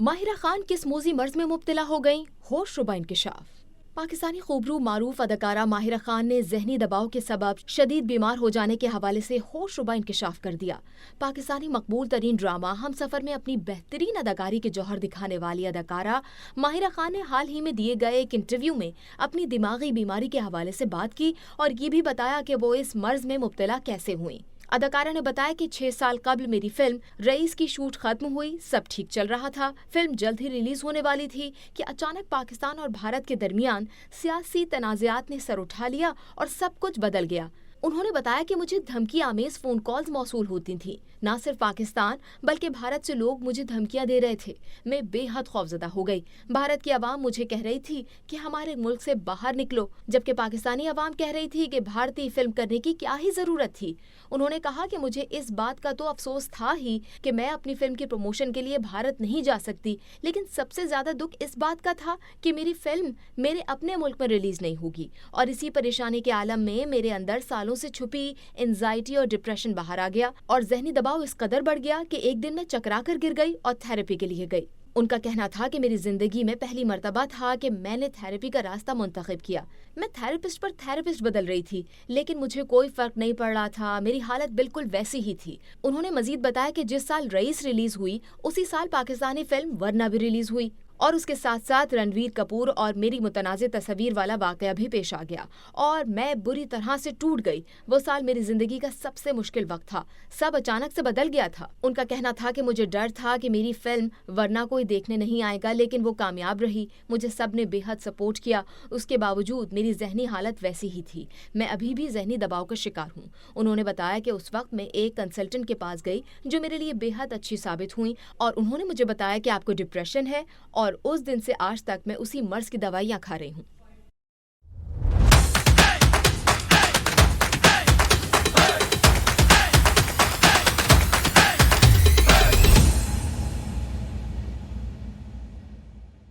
माहिरा खान किस मोजी मर्ज में मुब्तला हो गईं, होश रुबा इंकशाफ। पाकिस्तानी खूबरू मारूफ अदाकारा माहिरा खान ने जहनी दबाव के सबब शदीद बीमार हो जाने के हवाले से होश रुबा इंकशाफ कर दिया। पाकिस्तानी मकबूल तरीन ड्रामा हम सफ़र में अपनी बेहतरीन अदाकारी के जौहर दिखाने वाली अदाकारा माहिरा खान ने हाल ही में दिए गए एक इंटरव्यू में अपनी दिमागी बीमारी के हवाले से बात की और ये भी बताया कि वो इस मर्ज में मुब्तला कैसे हुई। अदाकारा ने बताया कि 6 साल कबल मेरी फिल्म रईस की शूट खत्म हुई, सब ठीक चल रहा था, फिल्म जल्द ही रिलीज होने वाली थी कि अचानक पाकिस्तान और भारत के दरमियान सियासी तनाज़ात ने सर उठा लिया और सब कुछ बदल गया। उन्होंने बताया कि मुझे धमकी आमेज फोन कॉल्स मौसूल होती थी। न सिर्फ पाकिस्तान बल्कि भारत से लोग मुझे धमकियां दे रहे थे। मैं बेहद खौफजदा हो गई। भारत की आवाम मुझे कह रही थी कि हमारे मुल्क से बाहर निकलो, जबकि पाकिस्तानी आवाम कह रही थी कि भारतीय फिल्म करने की क्या ही जरूरत थी। उन्होंने कहा कि मुझे इस बात का तो अफसोस था ही कि मैं अपनी फिल्म के प्रमोशन के लिए भारत नहीं जा सकती, लेकिन सबसे ज्यादा दुख इस बात का था कि मेरी फिल्म मेरे अपने मुल्क में रिलीज नहीं होगी। और इसी परेशानी के आलम में मेरे अंदर सालों से छुपी एंजाइटी और डिप्रेशन बाहर आ गया और जहनी दबाव इस कदर बढ़ गया कि एक दिन मैं चकरा कर गिर गई और थेरेपी के लिए गई। उनका कहना था कि मेरी जिंदगी में पहली मर्तबा था कि मैंने थेरेपी का रास्ता मुंतखब किया। मैं थेरेपिस्ट पर थेरेपिस्ट बदल रही थी, लेकिन मुझे कोई फर्क नहीं पड़ रहा था। मेरी हालत बिल्कुल वैसी ही थी। उन्होंने मजीद बताया कि जिस साल रईस रिलीज हुई उसी साल पाकिस्तानी फिल्म वरना भी रिलीज हुई और उसके साथ साथ रणवीर कपूर और मेरी मुतनाज़ तस्वीर वाला वाकया भी पेश आ गया और मैं बुरी तरह से टूट गई। वो साल मेरी जिंदगी का सबसे मुश्किल वक्त था। सब अचानक से बदल गया था। उनका कहना था कि मुझे डर था कि मेरी फिल्म वरना कोई देखने नहीं आएगा, लेकिन वो कामयाब रही। मुझे सब ने बेहद सपोर्ट किया। उसके बावजूद मेरी जहनी हालत वैसी ही थी। मैं अभी भी जहनी दबाव का शिकार हूँ। उन्होंने बताया कि उस वक्त मैं एक कंसल्टेंट के पास गई जो मेरे लिए बेहद अच्छी साबित हुई और उन्होंने मुझे बताया कि आपको डिप्रेशन है और उस दिन से आज तक मैं उसी मर्ज की दवाइयाँ खा रही हूँ।